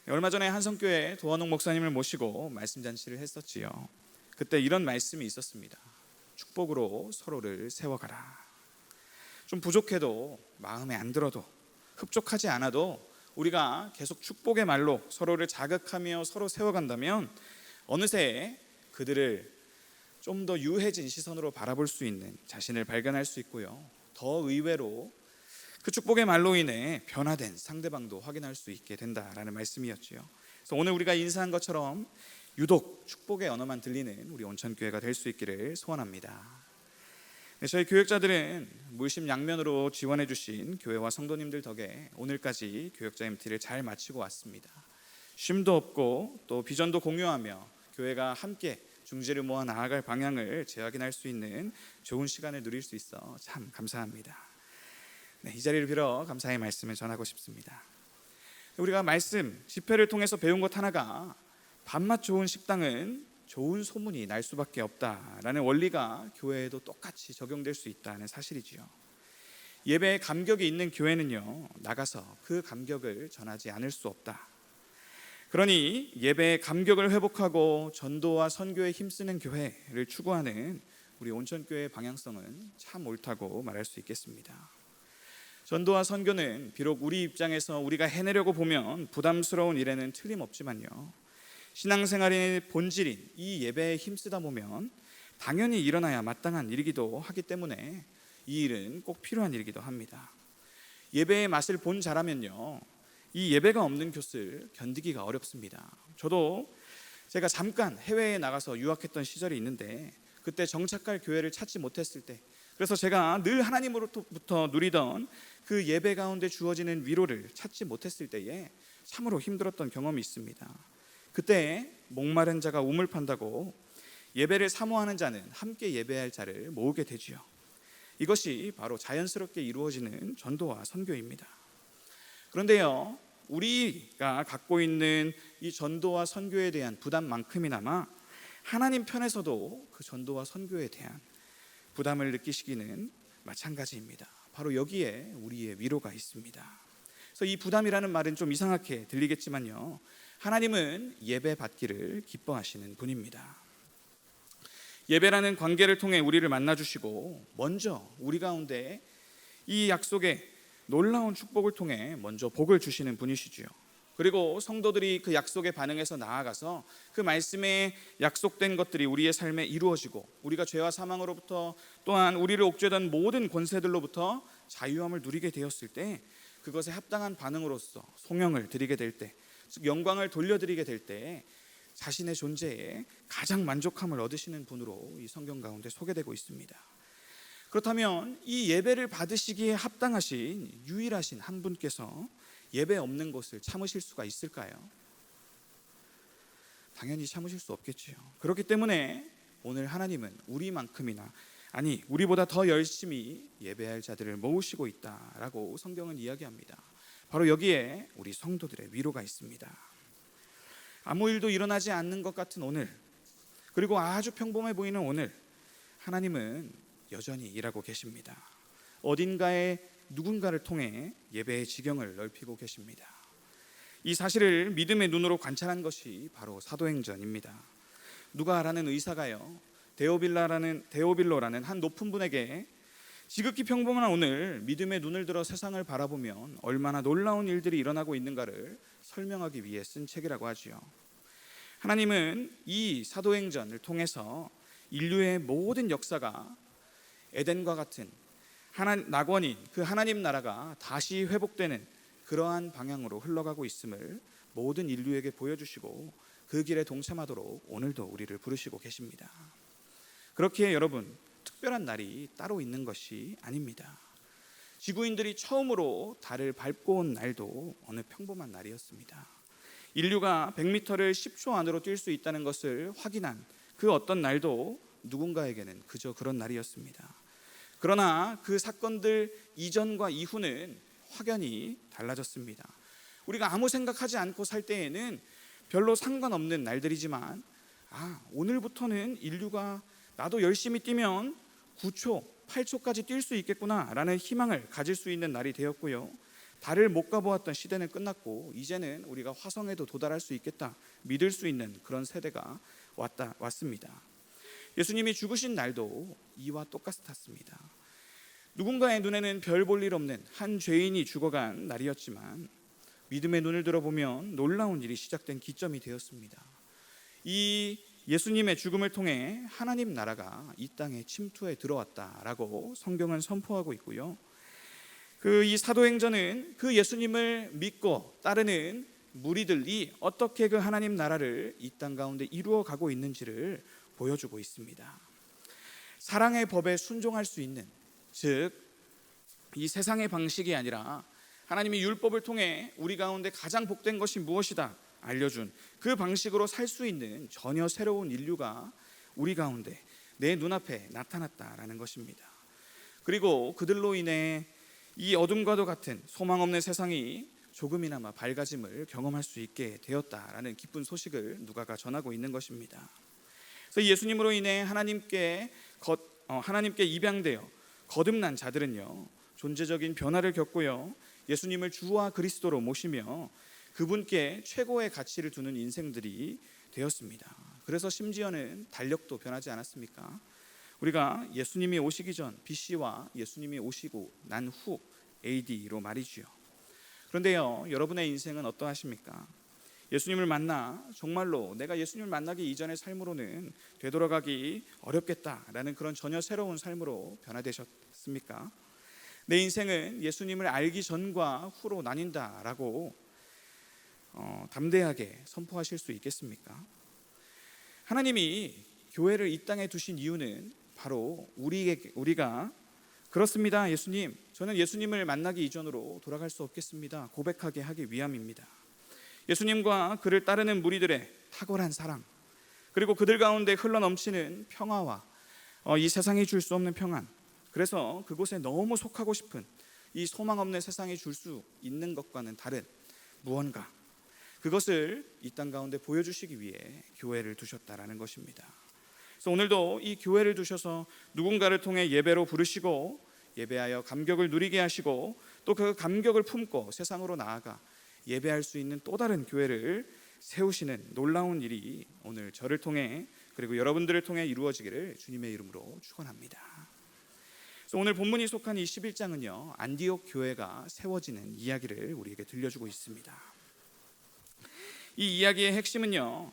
얼마 전에 한성교회 도원옥 목사님을 모시고 말씀 잔치를 했었지요. 그때 이런 말씀이 있었습니다. 축복으로 서로를 세워가라. 좀 부족해도, 마음에 안 들어도, 흡족하지 않아도 우리가 계속 축복의 말로 서로를 자극하며 서로 세워간다면 어느새 그들을 좀 더 유해진 시선으로 바라볼 수 있는 자신을 발견할 수 있고요, 더 의외로 그 축복의 말로 인해 변화된 상대방도 확인할 수 있게 된다라는 말씀이었지요. 그래서 오늘 우리가 인사한 것처럼 유독 축복의 언어만 들리는 우리 온천교회가 될 수 있기를 소원합니다. 저희 교역자들은 물심양면으로 지원해 주신 교회와 성도님들 덕에 오늘까지 교역자 MT를 잘 마치고 왔습니다. 쉼도 없고 또 비전도 공유하며 교회가 함께 중지를 모아 나아갈 방향을 재확인할 수 있는 좋은 시간을 누릴 수 있어 참 감사합니다. 이 자리를 빌어 감사의 말씀을 전하고 싶습니다. 우리가 말씀, 집회를 통해서 배운 것 하나가 밥맛 좋은 식당은 좋은 소문이 날 수밖에 없다라는 원리가 교회에도 똑같이 적용될 수 있다는 사실이지요. 예배에 감격이 있는 교회는요, 나가서 그 감격을 전하지 않을 수 없다. 그러니 예배의 감격을 회복하고 전도와 선교에 힘쓰는 교회를 추구하는 우리 온천교회의 방향성은 참 옳다고 말할 수 있겠습니다. 전도와 선교는 비록 우리 입장에서 우리가 해내려고 보면 부담스러운 일에는 틀림없지만요, 신앙생활의 본질인 이 예배에 힘쓰다 보면 당연히 일어나야 마땅한 일이기도 하기 때문에 이 일은 꼭 필요한 일이기도 합니다. 예배의 맛을 본 자라면요, 이 예배가 없는 곳을 견디기가 어렵습니다. 저도 제가 잠깐 해외에 나가서 유학했던 시절이 있는데 그때 정착할 교회를 찾지 못했을 때, 그래서 제가 늘 하나님으로부터 누리던 그 예배 가운데 주어지는 위로를 찾지 못했을 때에 참으로 힘들었던 경험이 있습니다. 그때 목마른 자가 우물 판다고 예배를 사모하는 자는 함께 예배할 자를 모으게 되지요. 이것이 바로 자연스럽게 이루어지는 전도와 선교입니다. 그런데요, 우리가 갖고 있는 이 전도와 선교에 대한 부담만큼이나마 하나님 편에서도 그 전도와 선교에 대한 부담을 느끼시기는 마찬가지입니다. 바로 여기에 우리의 위로가 있습니다. 그래서 이 부담이라는 말은 좀 이상하게 들리겠지만요, 하나님은 예배 받기를 기뻐하시는 분입니다. 예배라는 관계를 통해 우리를 만나주시고 먼저 우리 가운데 이 약속의 놀라운 축복을 통해 먼저 복을 주시는 분이시죠. 그리고 성도들이 그 약속에 반응해서 나아가서 그 말씀에 약속된 것들이 우리의 삶에 이루어지고 우리가 죄와 사망으로부터 또한 우리를 옥죄던 모든 권세들로부터 자유함을 누리게 되었을 때, 그것에 합당한 반응으로서 송영을 드리게 될 때, 즉 영광을 돌려드리게 될 때 자신의 존재에 가장 만족함을 얻으시는 분으로 이 성경 가운데 소개되고 있습니다. 그렇다면 이 예배를 받으시기에 합당하신 유일하신 한 분께서 예배 없는 것을 참으실 수가 있을까요? 당연히 참으실 수 없겠지요. 그렇기 때문에 오늘 하나님은 우리만큼이나, 아니 우리보다 더 열심히 예배할 자들을 모으시고 있다라고 성경은 이야기합니다. 바로 여기에 우리 성도들의 위로가 있습니다. 아무 일도 일어나지 않는 것 같은 오늘, 그리고 아주 평범해 보이는 오늘, 하나님은 여전히 일하고 계십니다. 어딘가에 누군가를 통해 예배의 지경을 넓히고 계십니다. 이 사실을 믿음의 눈으로 관찰한 것이 바로 사도행전입니다. 누가라는 의사가요, 데오빌로라는 한 높은 분에게 지극히 평범한 오늘 믿음의 눈을 들어 세상을 바라보면 얼마나 놀라운 일들이 일어나고 있는가를 설명하기 위해 쓴 책이라고 하지요. 하나님은 이 사도행전을 통해서 인류의 모든 역사가 에덴과 같은 낙원인 그 하나님 나라가 다시 회복되는 그러한 방향으로 흘러가고 있음을 모든 인류에게 보여주시고 그 길에 동참하도록 오늘도 우리를 부르시고 계십니다. 그렇기에 여러분, 특별한 날이 따로 있는 것이 아닙니다. 지구인들이 처음으로 달을 밟고 온 날도 어느 평범한 날이었습니다. 인류가 100m를 10초 안으로 뛸 수 있다는 것을 확인한 그 어떤 날도 누군가에게는 그저 그런 날이었습니다. 그러나 그 사건들 이전과 이후는 확연히 달라졌습니다. 우리가 아무 생각하지 않고 살 때에는 별로 상관없는 날들이지만, 오늘부터는 인류가 나도 열심히 뛰면 9초, 8초까지 뛸 수 있겠구나 라는 희망을 가질 수 있는 날이 되었고요, 달을 못 가보았던 시대는 끝났고 이제는 우리가 화성에도 도달할 수 있겠다 믿을 수 있는 그런 세대가 왔습니다. 예수님이 죽으신 날도 이와 똑같았습니다. 누군가의 눈에는 별 볼 일 없는 한 죄인이 죽어간 날이었지만 믿음의 눈을 들어보면 놀라운 일이 시작된 기점이 되었습니다. 이 예수님의 죽음을 통해 하나님 나라가 이 땅에 침투해 들어왔다라고 성경은 선포하고 있고요. 이 사도행전은 그 예수님을 믿고 따르는 무리들이 어떻게 그 하나님 나라를 이 땅 가운데 이루어 가고 있는지를 보여주고 있습니다. 사랑의 법에 순종할 수 있는, 즉 이 세상의 방식이 아니라 하나님이 율법을 통해 우리 가운데 가장 복된 것이 무엇이다 알려준 그 방식으로 살 수 있는 전혀 새로운 인류가 우리 가운데 내 눈앞에 나타났다라는 것입니다. 그리고 그들로 인해 이 어둠과도 같은 소망 없는 세상이 조금이나마 밝아짐을 경험할 수 있게 되었다라는 기쁜 소식을 누가가 전하고 있는 것입니다. 그래서 예수님으로 인해 하나님께 입양되어 거듭난 자들은요, 존재적인 변화를 겪고요, 예수님을 주와 그리스도로 모시며 그분께 최고의 가치를 두는 인생들이 되었습니다. 그래서 심지어는 달력도 변하지 않았습니까? 우리가 예수님이 오시기 전 BC와 예수님이 오시고 난 후 AD로 말이지요. 그런데요, 여러분의 인생은 어떠하십니까? 예수님을 만나 정말로 내가 예수님을 만나기 이전의 삶으로는 되돌아가기 어렵겠다라는 그런 전혀 새로운 삶으로 변화되셨습니까? 내 인생은 예수님을 알기 전과 후로 나뉜다라고 담대하게 선포하실 수 있겠습니까? 하나님이 교회를 이 땅에 두신 이유는 바로 우리가 그렇습니다, 예수님, 저는 예수님을 만나기 이전으로 돌아갈 수 없겠습니다 고백하게 하기 위함입니다. 예수님과 그를 따르는 무리들의 탁월한 사랑, 그리고 그들 가운데 흘러넘치는 평화와 이 세상이 줄 수 없는 평안, 그래서 그곳에 너무 속하고 싶은 이 소망 없는 세상이 줄 수 있는 것과는 다른 무언가, 그것을 이 땅 가운데 보여주시기 위해 교회를 두셨다라는 것입니다. 그래서 오늘도 이 교회를 두셔서 누군가를 통해 예배로 부르시고 예배하여 감격을 누리게 하시고 또 그 감격을 품고 세상으로 나아가 예배할 수 있는 또 다른 교회를 세우시는 놀라운 일이 오늘 저를 통해 그리고 여러분들을 통해 이루어지기를 주님의 이름으로 축원합니다. 그래서 오늘 본문이 속한 이 11장은요, 안디옥 교회가 세워지는 이야기를 우리에게 들려주고 있습니다. 이 이야기의 핵심은요,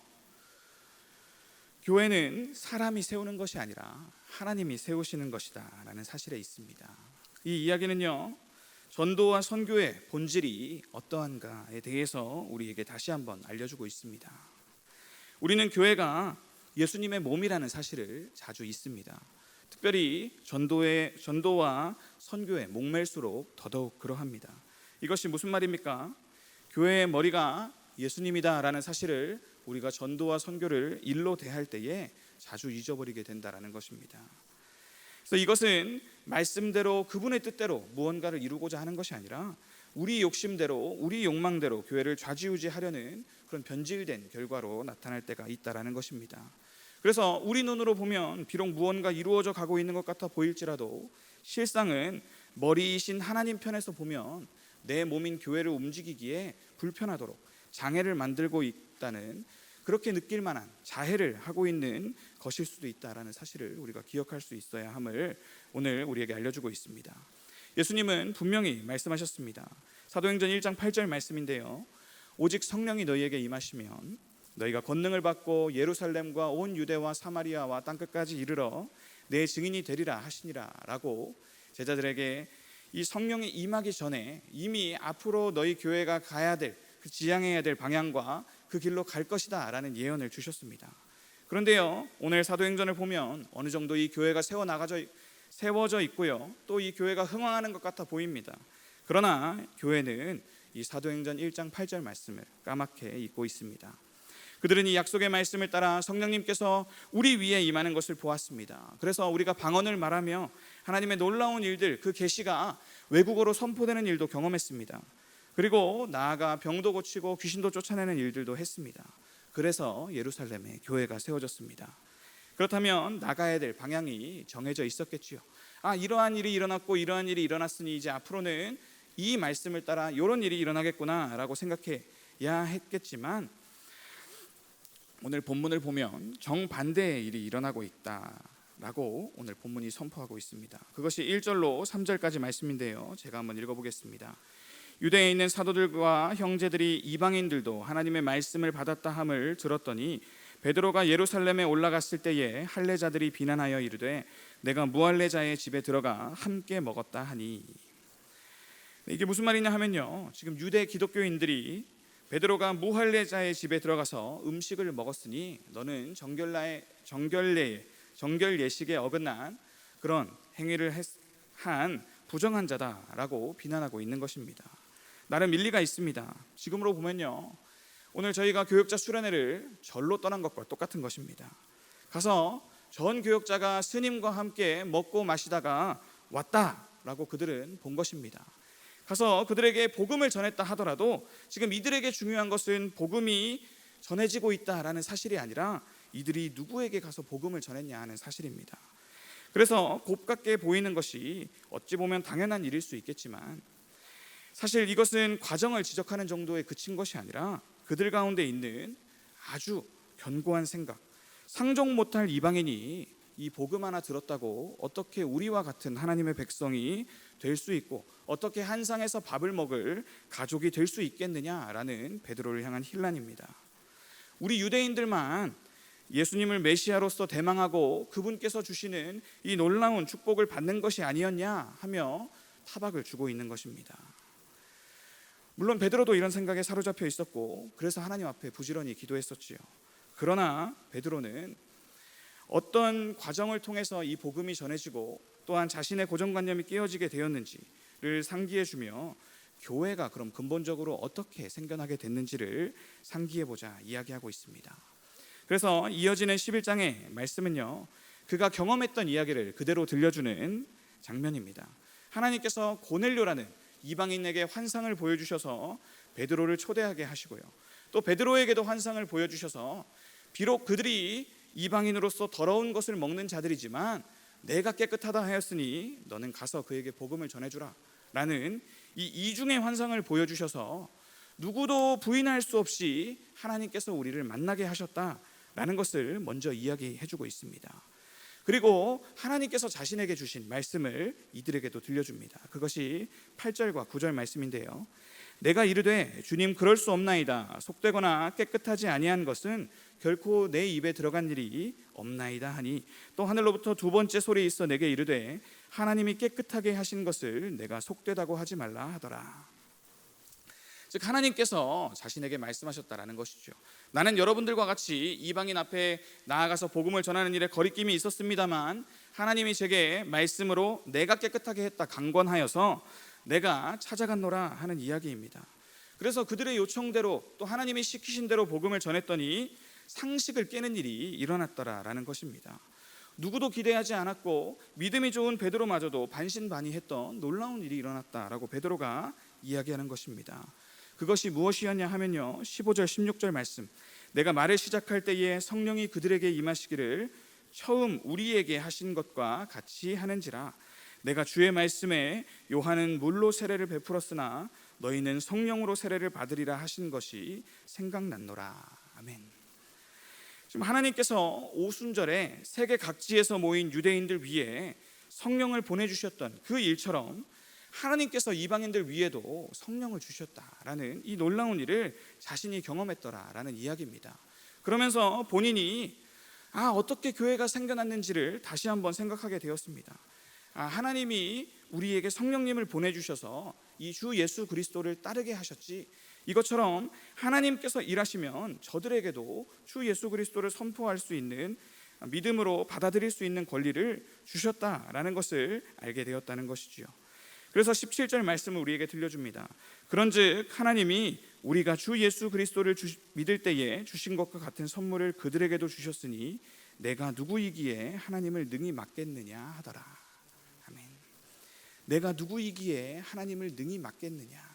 교회는 사람이 세우는 것이 아니라 하나님이 세우시는 것이다 라는 사실에 있습니다. 이 이야기는요, 전도와 선교의 본질이 어떠한가에 대해서 우리에게 다시 한번 알려주고 있습니다. 우리는 교회가 예수님의 몸이라는 사실을 자주 잊습니다. 특별히 전도와 선교에 목맬수록 더더욱 그러합니다. 이것이 무슨 말입니까? 교회의 머리가 예수님이다 라는 사실을 우리가 전도와 선교를 일로 대할 때에 자주 잊어버리게 된다는 것입니다. 그래서 이것은 말씀대로 그분의 뜻대로 무언가를 이루고자 하는 것이 아니라 우리 욕심대로 우리 욕망대로 교회를 좌지우지하려는 그런 변질된 결과로 나타날 때가 있다라는 것입니다. 그래서 우리 눈으로 보면 비록 무언가 이루어져 가고 있는 것 같아 보일지라도 실상은 머리이신 하나님 편에서 보면 내 몸인 교회를 움직이기에 불편하도록 장애를 만들고 있다는, 그렇게 느낄 만한 자해를 하고 있는 것일 수도 있다라는 사실을 우리가 기억할 수 있어야 함을 오늘 우리에게 알려주고 있습니다. 예수님은 분명히 말씀하셨습니다. 사도행전 1장 8절 말씀인데요, 오직 성령이 너희에게 임하시면 너희가 권능을 받고 예루살렘과 온 유대와 사마리아와 땅끝까지 이르러 내 증인이 되리라 하시니라 라고 제자들에게 이 성령이 임하기 전에 이미 앞으로 너희 교회가 가야 될, 그 지향해야 될 방향과 그 길로 갈 것이다 라는 예언을 주셨습니다. 그런데요, 오늘 사도행전을 보면 어느 정도 이 교회가 세워져 있고요, 또 이 교회가 흥황하는 것 같아 보입니다. 그러나 교회는 이 사도행전 1장 8절 말씀을 까맣게 잊고 있습니다. 그들은 이 약속의 말씀을 따라 성령님께서 우리 위에 임하는 것을 보았습니다. 그래서 우리가 방언을 말하며 하나님의 놀라운 일들, 그 계시가 외국어로 선포되는 일도 경험했습니다. 그리고 나아가 병도 고치고 귀신도 쫓아내는 일들도 했습니다. 그래서 예루살렘에 교회가 세워졌습니다. 그렇다면 나가야 될 방향이 정해져 있었겠지요. 이러한 일이 일어났고 이러한 일이 일어났으니 이제 앞으로는 이 말씀을 따라 이런 일이 일어나겠구나라고 생각해야 했겠지만 오늘 본문을 보면 정반대의 일이 일어나고 있다라고 오늘 본문이 선포하고 있습니다. 그것이 1절로 3절까지 말씀인데요, 제가 한번 읽어보겠습니다. 유대에 있는 사도들과 형제들이 이방인들도 하나님의 말씀을 받았다 함을 들었더니 베드로가 예루살렘에 올라갔을 때에 할례자들이 비난하여 이르되 내가 무할례자의 집에 들어가 함께 먹었다 하니. 이게 무슨 말이냐 하면요, 지금 유대 기독교인들이 베드로가 무할례자의 집에 들어가서 음식을 먹었으니 너는 정결 예식에 어긋난 그런 행위를 한 부정한 자다라고 비난하고 있는 것입니다. 나름 일리가 있습니다. 지금으로 보면요, 오늘 저희가 교역자 수련회를 절로 떠난 것과 똑같은 것입니다. 가서 전 교역자가 스님과 함께 먹고 마시다가 왔다라고 그들은 본 것입니다. 가서 그들에게 복음을 전했다 하더라도 지금 이들에게 중요한 것은 복음이 전해지고 있다라는 사실이 아니라 이들이 누구에게 가서 복음을 전했냐 하는 사실입니다. 그래서 곱깝게 보이는 것이 어찌 보면 당연한 일일 수 있겠지만 사실 이것은 과정을 지적하는 정도에 그친 것이 아니라 그들 가운데 있는 아주 견고한 생각, 상종 못할 이방인이 이 복음 하나 들었다고 어떻게 우리와 같은 하나님의 백성이 될 수 있고 어떻게 한 상에서 밥을 먹을 가족이 될 수 있겠느냐라는 베드로를 향한 힐난입니다. 우리 유대인들만 예수님을 메시아로서 대망하고 그분께서 주시는 이 놀라운 축복을 받는 것이 아니었냐 하며 타박을 주고 있는 것입니다. 물론 베드로도 이런 생각에 사로잡혀 있었고 그래서 하나님 앞에 부지런히 기도했었지요. 그러나 베드로는 어떤 과정을 통해서 이 복음이 전해지고 또한 자신의 고정관념이 깨어지게 되었는지를 상기해주며 교회가 그럼 근본적으로 어떻게 생겨나게 됐는지를 상기해보자 이야기하고 있습니다. 그래서 이어지는 11장의 말씀은요, 그가 경험했던 이야기를 그대로 들려주는 장면입니다. 하나님께서 고넬료라는 이방인에게 환상을 보여주셔서 베드로를 초대하게 하시고요, 또 베드로에게도 환상을 보여주셔서 비록 그들이 이방인으로서 더러운 것을 먹는 자들이지만 내가 깨끗하다 하였으니 너는 가서 그에게 복음을 전해주라 라는 이 이중의 환상을 보여주셔서 누구도 부인할 수 없이 하나님께서 우리를 만나게 하셨다라는 것을 먼저 이야기해주고 있습니다. 그리고 하나님께서 자신에게 주신 말씀을 이들에게도 들려줍니다. 그것이 8절과 9절 말씀인데요, 내가 이르되 주님 그럴 수 없나이다. 속되거나 깨끗하지 아니한 것은 결코 내 입에 들어간 일이 없나이다 하니 또 하늘로부터 두 번째 소리 있어 내게 이르되 하나님이 깨끗하게 하신 것을 내가 속되다고 하지 말라 하더라. 즉 하나님께서 자신에게 말씀하셨다라는 것이죠. 나는 여러분들과 같이 이방인 앞에 나아가서 복음을 전하는 일에 거리낌이 있었습니다만 하나님이 제게 말씀으로 내가 깨끗하게 했다 강권하여서 내가 찾아갔노라 하는 이야기입니다. 그래서 그들의 요청대로 또 하나님이 시키신 대로 복음을 전했더니 상식을 깨는 일이 일어났더라라는 것입니다. 누구도 기대하지 않았고 믿음이 좋은 베드로마저도 반신반의했던 놀라운 일이 일어났다라고 베드로가 이야기하는 것입니다. 그것이 무엇이었냐 하면요, 15절 16절 말씀, 내가 말을 시작할 때에 성령이 그들에게 임하시기를 처음 우리에게 하신 것과 같이 하는지라. 내가 주의 말씀에 요한은 물로 세례를 베풀었으나 너희는 성령으로 세례를 받으리라 하신 것이 생각났노라. 아멘. 지금 하나님께서 오순절에 세계 각지에서 모인 유대인들 위에 성령을 보내주셨던 그 일처럼 하나님께서 이방인들 위에도 성령을 주셨다라는 이 놀라운 일을 자신이 경험했더라라는 이야기입니다. 그러면서 본인이 어떻게 교회가 생겨났는지를 다시 한번 생각하게 되었습니다. 하나님이 우리에게 성령님을 보내주셔서 이 주 예수 그리스도를 따르게 하셨지, 이것처럼 하나님께서 일하시면 저들에게도 주 예수 그리스도를 선포할 수 있는, 믿음으로 받아들일 수 있는 권리를 주셨다라는 것을 알게 되었다는 것이지요. 그래서 17절 말씀을 우리에게 들려줍니다. 그런즉 하나님이 우리가 주 예수 그리스도를 믿을 때에 주신 것과 같은 선물을 그들에게도 주셨으니 내가 누구이기에 하나님을 능히 맡겠느냐 하더라. 아멘. 내가 누구이기에 하나님을 능히 맡겠느냐.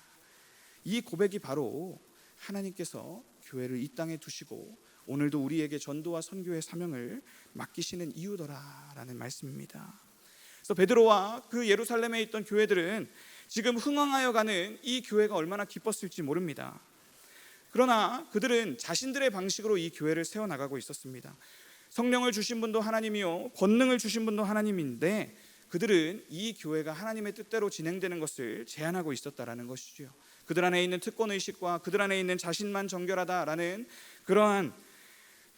이 고백이 바로 하나님께서 교회를 이 땅에 두시고 오늘도 우리에게 전도와 선교의 사명을 맡기시는 이유더라라는 말씀입니다. 그래서 베드로와 그 예루살렘에 있던 교회들은 지금 흥황하여 가는 이 교회가 얼마나 기뻤을지 모릅니다. 그러나 그들은 자신들의 방식으로 이 교회를 세워나가고 있었습니다. 성령을 주신 분도 하나님이요 권능을 주신 분도 하나님인데 그들은 이 교회가 하나님의 뜻대로 진행되는 것을 제한하고 있었다라는 것이죠. 그들 안에 있는 특권의식과 그들 안에 있는 자신만 정결하다라는 그러한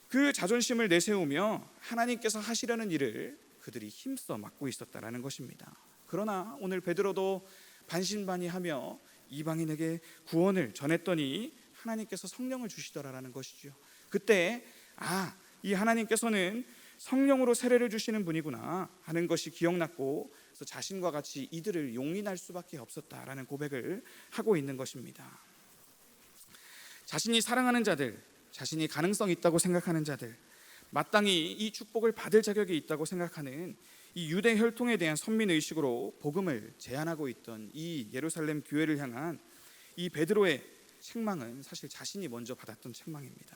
그 자존심을 내세우며 하나님께서 하시려는 일을 그들이 힘써 맡고 있었다라는 것입니다. 그러나 오늘 베드로도 반신반의하며 이방인에게 구원을 전했더니 하나님께서 성령을 주시더라라는 것이죠. 그때 이 하나님께서는 성령으로 세례를 주시는 분이구나 하는 것이 기억났고, 그래서 자신과 같이 이들을 용인할 수밖에 없었다라는 고백을 하고 있는 것입니다. 자신이 사랑하는 자들, 자신이 가능성 있다고 생각하는 자들, 마땅히 이 축복을 받을 자격이 있다고 생각하는 이 유대 혈통에 대한 선민의식으로 복음을 제안하고 있던 이 예루살렘 교회를 향한 이 베드로의 책망은 사실 자신이 먼저 받았던 책망입니다.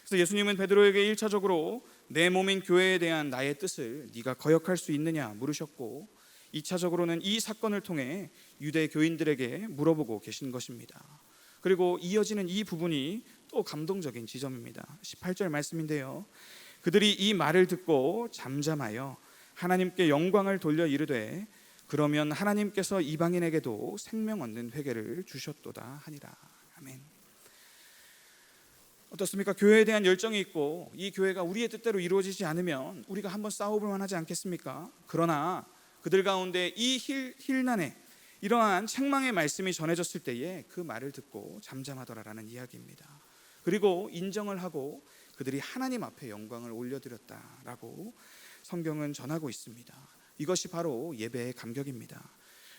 그래서 예수님은 베드로에게 1차적으로 내 몸인 교회에 대한 나의 뜻을 네가 거역할 수 있느냐 물으셨고, 2차적으로는 이 사건을 통해 유대 교인들에게 물어보고 계신 것입니다. 그리고 이어지는 이 부분이 또 감동적인 지점입니다. 18절 말씀인데요, 그들이 이 말을 듣고 잠잠하여 하나님께 영광을 돌려 이르되 그러면 하나님께서 이방인에게도 생명 얻는 회개를 주셨도다 하니라. 아멘. 어떻습니까? 교회에 대한 열정이 있고 이 교회가 우리의 뜻대로 이루어지지 않으면 우리가 한번 싸워볼 만하지 않겠습니까? 그러나 그들 가운데 이 힐난에 이러한 책망의 말씀이 전해졌을 때에 그 말을 듣고 잠잠하더라라는 이야기입니다. 그리고 인정을 하고 그들이 하나님 앞에 영광을 올려드렸다라고 성경은 전하고 있습니다. 이것이 바로 예배의 감격입니다.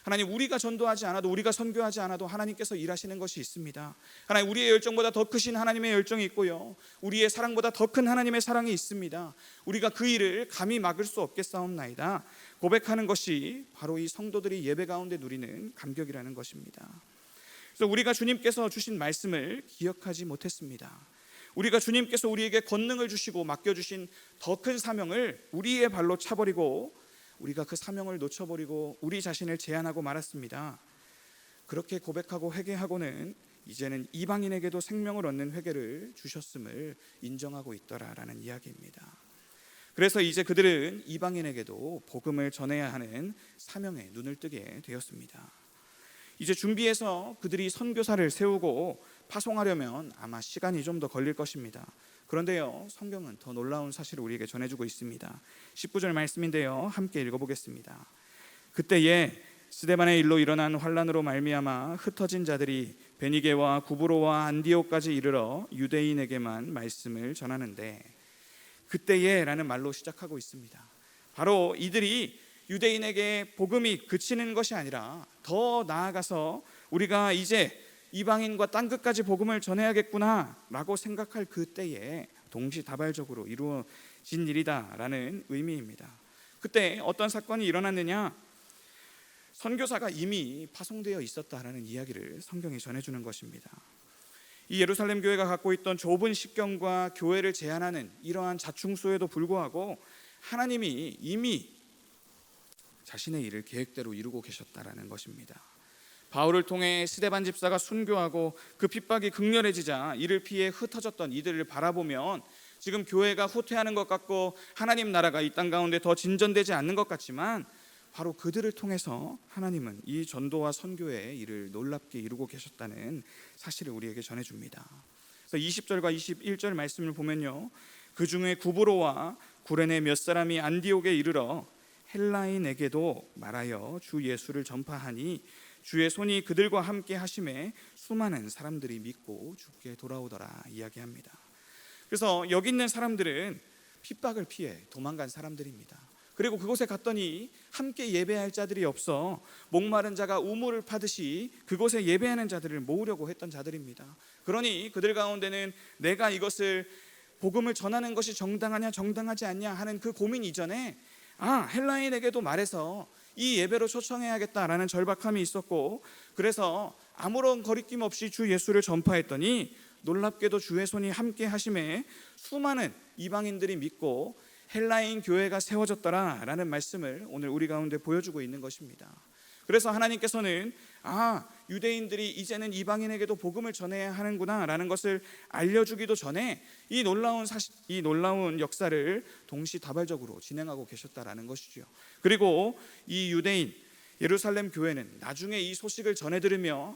하나님, 우리가 전도하지 않아도, 우리가 선교하지 않아도 하나님께서 일하시는 것이 있습니다. 하나님, 우리의 열정보다 더 크신 하나님의 열정이 있고요, 우리의 사랑보다 더 큰 하나님의 사랑이 있습니다. 우리가 그 일을 감히 막을 수 없겠사옵나이다 고백하는 것이 바로 이 성도들이 예배 가운데 누리는 감격이라는 것입니다. 그래서 우리가 주님께서 주신 말씀을 기억하지 못했습니다. 우리가 주님께서 우리에게 권능을 주시고 맡겨주신 더 큰 사명을 우리의 발로 차버리고 우리가 그 사명을 놓쳐버리고 우리 자신을 제한하고 말았습니다. 그렇게 고백하고 회개하고는 이제는 이방인에게도 생명을 얻는 회개를 주셨음을 인정하고 있더라라는 이야기입니다. 그래서 이제 그들은 이방인에게도 복음을 전해야 하는 사명에 눈을 뜨게 되었습니다. 이제 준비해서 그들이 선교사를 세우고 파송하려면 아마 시간이 좀 더 걸릴 것입니다. 그런데요, 성경은 더 놀라운 사실을 우리에게 전해주고 있습니다. 19절 말씀인데요, 함께 읽어보겠습니다. 그때에 스데반의 일로 일어난 환란으로 말미암아 흩어진 자들이 베니게와 구브로와 안디오까지 이르러 유대인에게만 말씀을 전하는데, 그때에 라는 말로 시작하고 있습니다. 바로 이들이 유대인에게 복음이 그치는 것이 아니라 더 나아가서 우리가 이제 이방인과 땅끝까지 복음을 전해야겠구나 라고 생각할 그때에 동시다발적으로 이루어진 일이다라는 의미입니다. 그때 어떤 사건이 일어났느냐, 선교사가 이미 파송되어 있었다라는 이야기를 성경이 전해주는 것입니다. 이 예루살렘 교회가 갖고 있던 좁은 식견과 교회를 제한하는 이러한 자충수에도 불구하고 하나님이 이미 자신의 일을 계획대로 이루고 계셨다라는 것입니다. 바울을 통해 스데반 집사가 순교하고 그 핍박이 극렬해지자 이를 피해 흩어졌던 이들을 바라보면 지금 교회가 후퇴하는 것 같고 하나님 나라가 이 땅 가운데 더 진전되지 않는 것 같지만, 바로 그들을 통해서 하나님은 이 전도와 선교의 일을 놀랍게 이루고 계셨다는 사실을 우리에게 전해줍니다. 그래서 20절과 21절 말씀을 보면요, 그 중에 구브로와 구레네 몇 사람이 안디옥에 이르러 헬라인에게도 말하여 주 예수를 전파하니 주의 손이 그들과 함께 하심에 수많은 사람들이 믿고 주께 돌아오더라 이야기합니다. 그래서 여기 있는 사람들은 핍박을 피해 도망간 사람들입니다. 그리고 그곳에 갔더니 함께 예배할 자들이 없어 목마른 자가 우물을 파듯이 그곳에 예배하는 자들을 모으려고 했던 자들입니다. 그러니 그들 가운데는 내가 이것을 복음을 전하는 것이 정당하냐 정당하지 않냐 하는 그 고민 이전에 헬라인에게도 말해서 이 예배로 초청해야겠다라는 절박함이 있었고, 그래서 아무런 거리낌 없이 주 예수를 전파했더니 놀랍게도 주의 손이 함께 하심에 수많은 이방인들이 믿고 헬라인 교회가 세워졌더라라는 말씀을 오늘 우리 가운데 보여주고 있는 것입니다. 그래서 하나님께서는 유대인들이 이제는 이방인에게도 복음을 전해야 하는구나 라는 것을 알려주기도 전에 이 놀라운 역사를 동시다발적으로 진행하고 계셨다라는 것이죠. 그리고 이 유대인 예루살렘 교회는 나중에 이 소식을 전해 들으며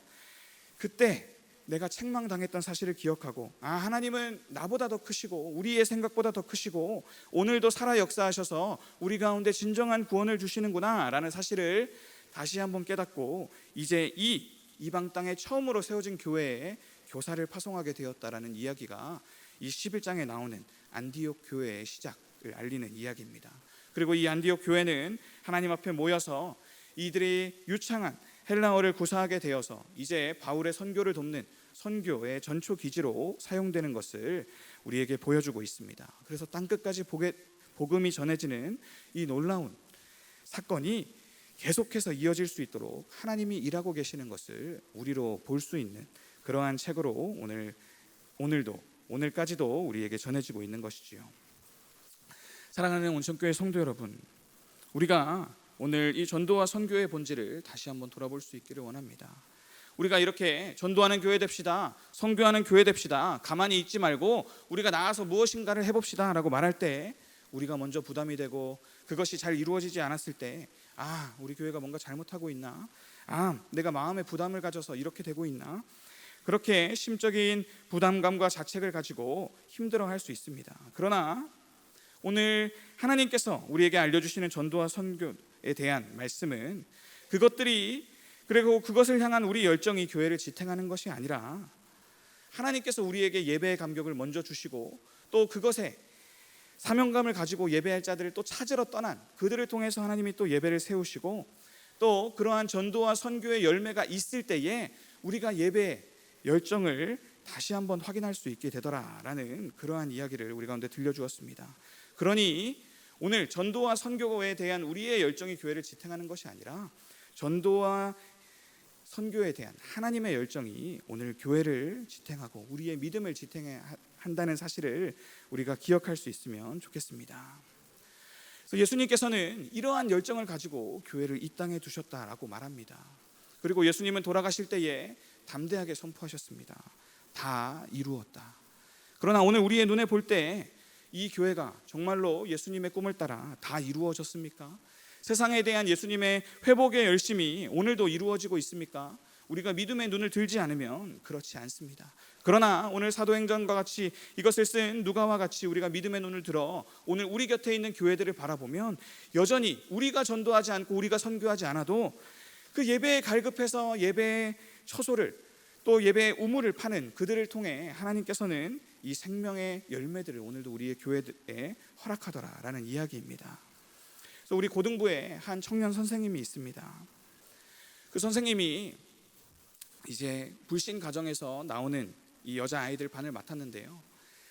그때 내가 책망당했던 사실을 기억하고 하나님은 나보다 더 크시고 우리의 생각보다 더 크시고 오늘도 살아 역사하셔서 우리 가운데 진정한 구원을 주시는구나 라는 사실을 다시 한번 깨닫고 이제 이 이방 땅에 처음으로 세워진 교회에 교사를 파송하게 되었다라는 이야기가 이 11장에 나오는 안디옥 교회의 시작을 알리는 이야기입니다. 그리고 이 안디옥 교회는 하나님 앞에 모여서 이들이 유창한 헬라어를 구사하게 되어서 이제 바울의 선교를 돕는 선교의 전초 기지로 사용되는 것을 우리에게 보여주고 있습니다. 그래서 땅끝까지 복음이 전해지는 이 놀라운 사건이 계속해서 이어질 수 있도록 하나님이 일하고 계시는 것을 우리로 볼 수 있는 그러한 책으로 오늘까지도 우리에게 전해지고 있는 것이지요. 사랑하는 온천교회 성도 여러분, 우리가 오늘 이 전도와 선교의 본질을 다시 한번 돌아볼 수 있기를 원합니다. 우리가 이렇게 전도하는 교회 됩시다, 선교하는 교회 됩시다, 가만히 있지 말고 우리가 나가서 무엇인가를 해봅시다 라고 말할 때 우리가 먼저 부담이 되고 그것이 잘 이루어지지 않았을 때 우리 교회가 뭔가 잘못하고 있나, 내가 마음에 부담을 가져서 이렇게 되고 있나, 그렇게 심적인 부담감과 자책을 가지고 힘들어할 수 있습니다. 그러나 오늘 하나님께서 우리에게 알려주시는 전도와 선교에 대한 말씀은 그리고 그것을 향한 우리 열정이 교회를 지탱하는 것이 아니라 하나님께서 우리에게 예배의 감격을 먼저 주시고 또 그것에 사명감을 가지고 예배할 자들을 또 찾으러 떠난 그들을 통해서 하나님이 또 예배를 세우시고 또 그러한 전도와 선교의 열매가 있을 때에 우리가 예배의 열정을 다시 한번 확인할 수 있게 되더라라는 그러한 이야기를 우리 가운데 들려주었습니다. 그러니 오늘 전도와 선교에 대한 우리의 열정이 교회를 지탱하는 것이 아니라 전도와 선교에 대한 하나님의 열정이 오늘 교회를 지탱하고 우리의 믿음을 지탱한다는 사실을 우리가 기억할 수 있으면 좋겠습니다. 그래서 예수님께서는 이러한 열정을 가지고 교회를 이 땅에 두셨다라고 말합니다. 그리고 예수님은 돌아가실 때에 담대하게 선포하셨습니다. 다 이루었다. 그러나 오늘 우리의 눈에 볼 때 이 교회가 정말로 예수님의 꿈을 따라 다 이루어졌습니까? 세상에 대한 예수님의 회복의 열심이 오늘도 이루어지고 있습니까? 우리가 믿음의 눈을 들지 않으면 그렇지 않습니다. 그러나 오늘 사도행전과 같이 이것을 쓴 누가와 같이 우리가 믿음의 눈을 들어 오늘 우리 곁에 있는 교회들을 바라보면 여전히 우리가 전도하지 않고 우리가 선교하지 않아도 그 예배에 갈급해서 예배의 처소를 또 예배의 우물을 파는 그들을 통해 하나님께서는 이 생명의 열매들을 오늘도 우리의 교회에 허락하더라라는 이야기입니다. 그래서 우리 고등부에 한 청년 선생님이 있습니다. 그 선생님이 이제 불신 가정에서 나오는 이 여자 아이들 반을 맡았는데요,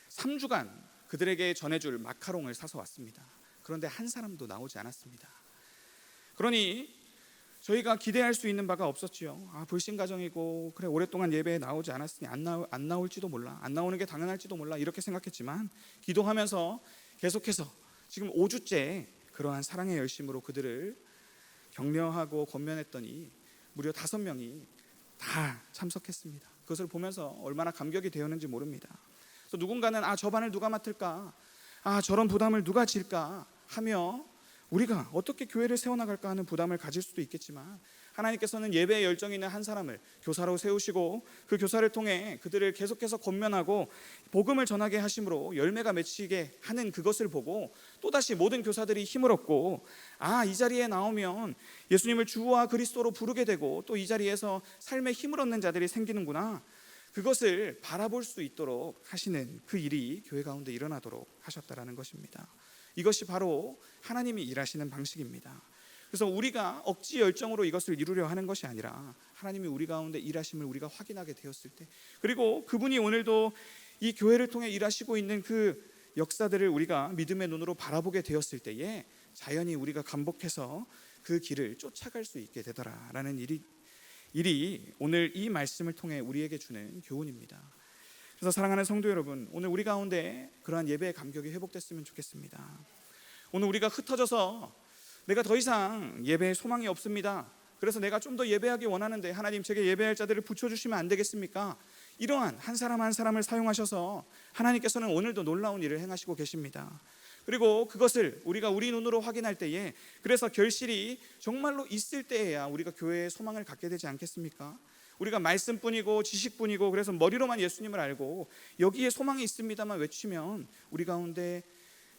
3주간 그들에게 전해줄 마카롱을 사서 왔습니다. 그런데 한 사람도 나오지 않았습니다. 그러니 저희가 기대할 수 있는 바가 없었지요. 불신 가정이고 그래 오랫동안 예배에 나오지 않았으니 안 나올지도 몰라, 안 나오는 게 당연할지도 몰라 이렇게 생각했지만 기도하면서 계속해서 지금 5주째 그러한 사랑의 열심으로 그들을 격려하고 권면했더니 무려 5명이 다 참석했습니다. 그것을 보면서 얼마나 감격이 되었는지 모릅니다. 그래서 누군가는 저 반을 누가 맡을까, 저런 부담을 누가 질까 하며 우리가 어떻게 교회를 세워나갈까 하는 부담을 가질 수도 있겠지만 하나님께서는 예배의 열정 있는 한 사람을 교사로 세우시고 그 교사를 통해 그들을 계속해서 권면하고 복음을 전하게 하심으로 열매가 맺히게 하는 그것을 보고 또다시 모든 교사들이 힘을 얻고 이 자리에 나오면 예수님을 주와 그리스도로 부르게 되고 또 이 자리에서 삶의 힘을 얻는 자들이 생기는구나, 그것을 바라볼 수 있도록 하시는 그 일이 교회 가운데 일어나도록 하셨다라는 것입니다. 이것이 바로 하나님이 일하시는 방식입니다. 그래서 우리가 억지 열정으로 이것을 이루려 하는 것이 아니라 하나님이 우리 가운데 일하심을 우리가 확인하게 되었을 때, 그리고 그분이 오늘도 이 교회를 통해 일하시고 있는 그 역사들을 우리가 믿음의 눈으로 바라보게 되었을 때에 자연히 우리가 감복해서 그 길을 쫓아갈 수 있게 되더라라는 일이 오늘 이 말씀을 통해 우리에게 주는 교훈입니다. 그래서 사랑하는 성도 여러분, 오늘 우리 가운데 그러한 예배의 감격이 회복됐으면 좋겠습니다. 오늘 우리가 흩어져서 내가 더 이상 예배에 소망이 없습니다, 그래서 내가 좀 더 예배하기 원하는데 하나님 제게 예배할 자들을 붙여주시면 안 되겠습니까? 이러한 한 사람 한 사람을 사용하셔서 하나님께서는 오늘도 놀라운 일을 행하시고 계십니다. 그리고 그것을 우리가 우리 눈으로 확인할 때에, 그래서 결실이 정말로 있을 때에야 우리가 교회에 소망을 갖게 되지 않겠습니까? 우리가 말씀뿐이고 지식뿐이고 그래서 머리로만 예수님을 알고 여기에 소망이 있습니다만 외치면 우리 가운데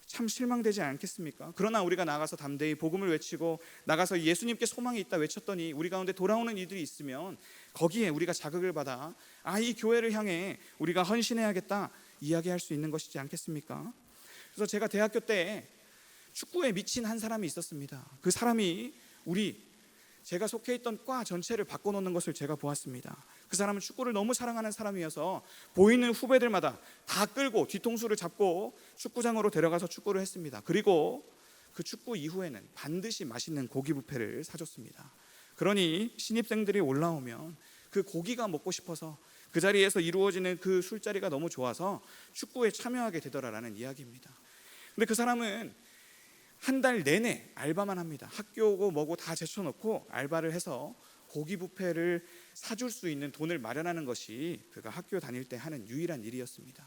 참 실망되지 않겠습니까? 그러나 우리가 나가서 담대히 복음을 외치고 나가서 예수님께 소망이 있다 외쳤더니 우리 가운데 돌아오는 이들이 있으면 거기에 우리가 자극을 받아 이 교회를 향해 우리가 헌신해야겠다 이야기할 수 있는 것이지 않겠습니까? 그래서 제가 대학교 때 축구에 미친 한 사람이 있었습니다. 그 사람이 제가 속해 있던 과 전체를 바꿔놓는 것을 제가 보았습니다. 그 사람은 축구를 너무 사랑하는 사람이어서 보이는 후배들마다 다 끌고 뒤통수를 잡고 축구장으로 데려가서 축구를 했습니다. 그리고 그 축구 이후에는 반드시 맛있는 고기 뷔페를 사줬습니다. 그러니 신입생들이 올라오면 그 고기가 먹고 싶어서 그 자리에서 이루어지는 그 술자리가 너무 좋아서 축구에 참여하게 되더라라는 이야기입니다. 근데 그 사람은 한 달 내내 알바만 합니다. 학교 오고 뭐고 다 제쳐놓고 알바를 해서 고기 뷔페를 사줄 수 있는 돈을 마련하는 것이 그가 학교 다닐 때 하는 유일한 일이었습니다.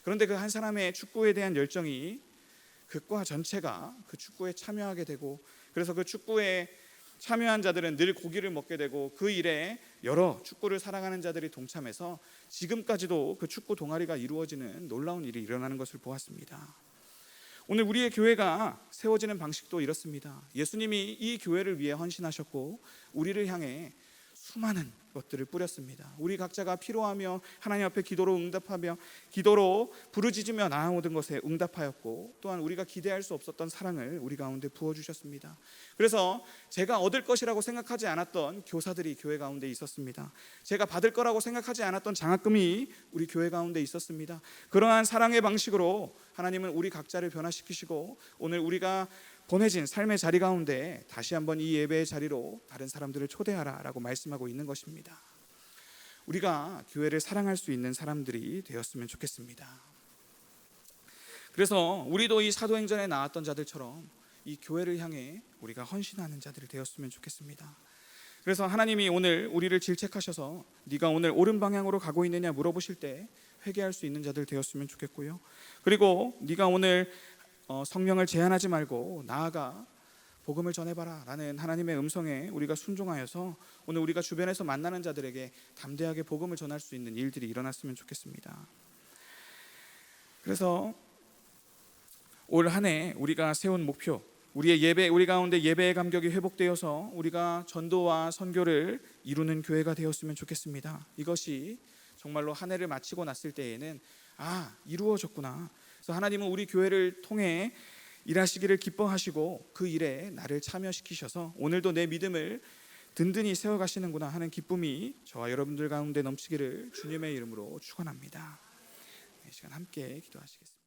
그런데 그 한 사람의 축구에 대한 열정이 그 과 전체가 그 축구에 참여하게 되고, 그래서 그 축구에 참여한 자들은 늘 고기를 먹게 되고 그 일에 여러 축구를 사랑하는 자들이 동참해서 지금까지도 그 축구 동아리가 이루어지는 놀라운 일이 일어나는 것을 보았습니다. 오늘 우리의 교회가 세워지는 방식도 이렇습니다. 예수님이 이 교회를 위해 헌신하셨고 우리를 향해 수많은 것들을 뿌렸습니다. 우리 각자가 필요하며 하나님 앞에 기도로 응답하며 기도로 부르짖으며 나아오던 것에 응답하였고, 또한 우리가 기대할 수 없었던 사랑을 우리 가운데 부어주셨습니다. 그래서 제가 얻을 것이라고 생각하지 않았던 교사들이 교회 가운데 있었습니다. 제가 받을 거라고 생각하지 않았던 장학금이 우리 교회 가운데 있었습니다. 그러한 사랑의 방식으로 하나님은 우리 각자를 변화시키시고 오늘 우리가 보내진 삶의 자리 가운데 다시 한번 이 예배의 자리로 다른 사람들을 초대하라라고 말씀하고 있는 것입니다. 우리가 교회를 사랑할 수 있는 사람들이 되었으면 좋겠습니다. 그래서 우리도 이 사도행전에 나왔던 자들처럼 이 교회를 향해 우리가 헌신하는 자들이 되었으면 좋겠습니다. 그래서 하나님이 오늘 우리를 질책하셔서 네가 오늘 옳은 방향으로 가고 있느냐 물어보실 때 회개할 수 있는 자들 되었으면 좋겠고요. 그리고 네가 오늘 성령을 제한하지 말고 나아가 복음을 전해봐라 라는 하나님의 음성에 우리가 순종하여서 오늘 우리가 주변에서 만나는 자들에게 담대하게 복음을 전할 수 있는 일들이 일어났으면 좋겠습니다. 그래서 올 한 해 우리가 세운 목표, 우리 가운데 예배의 감격이 회복되어서 우리가 전도와 선교를 이루는 교회가 되었으면 좋겠습니다. 이것이 정말로 한 해를 마치고 났을 때에는 이루어졌구나. 그래서 하나님은 우리 교회를 통해 일하시기를 기뻐하시고 그 일에 나를 참여시키셔서 오늘도 내 믿음을 든든히 세워가시는구나 하는 기쁨이 저와 여러분들 가운데 넘치기를 주님의 이름으로 축원합니다. 이 시간 함께 기도하시겠습니다.